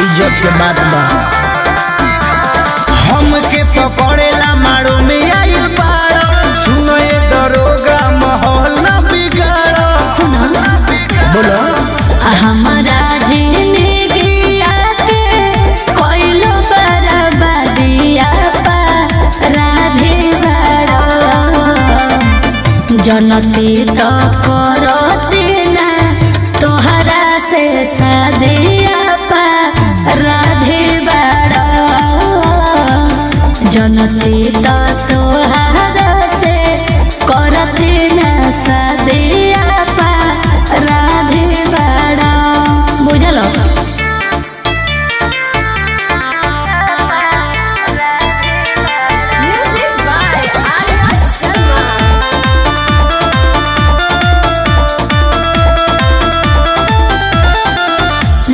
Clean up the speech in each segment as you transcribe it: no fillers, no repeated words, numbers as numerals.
इज्जत के बात बा। हमके पकड़ेला मारो में आई बाड़ा, सुनो ये दरोगा माहौल ना बिगाड़ो। सुनो बोलो हमारा जिंदगी आके कोइलो बर्बादिया पा राधे बड़ो जनती तो करती ना तोहरा से शादिया पा राधे बड़ो जनती तो तोहरा से करती ना शादिया पा राधे बड़ो बुझलो।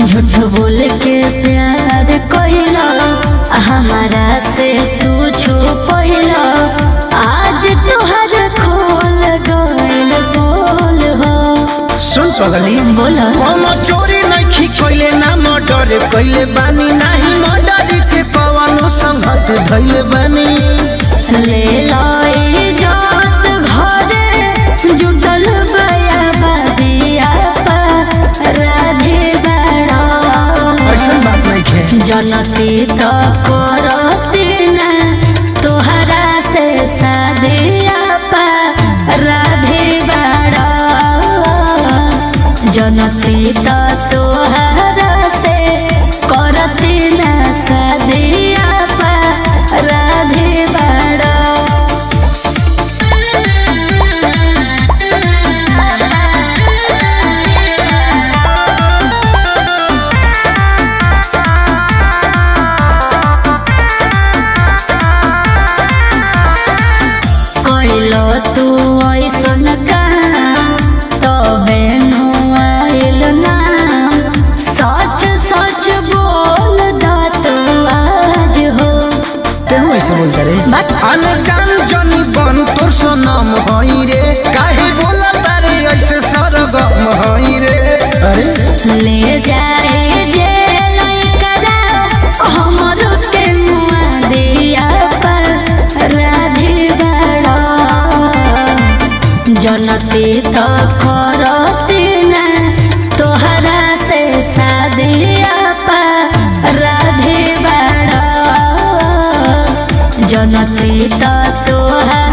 झूठ बोल के प्यार कइलो हमारा से तू छुपइलो, आज तोहर खोल गइल बोल हो। सुन पगली बोलो कोनो चोरी नहीं कइले ना मर्डर कइले बानी, नाही मर्डर के कवनो संगत धइले बानी। ले लो इज्जत घरे जुटल बया बदिया पा राधे बड़ो ऐसा बात नहीं है। जनती तो करती ना तोहरा से शादिया पा राधे बड़ो जनती तो तोहरा से करती ना शादिया पा राधे बड़ो। कइलो तू ऐसन काम तबे नु आइल नाम, सच सच बोल दा तू आज हो। तेहू ऐसे बोल करे बात अनजान जनी बन तोर सोनम हई रे, काहे बोला तारे ऐसे सरगम हई रे। अरे ले जाए जे लइकरा हमरो के मुआ दिया पर राधे बड़ो जनती तो करती ना तोहरा से शादिया पा राधे बड़ो जनती तो तोहरा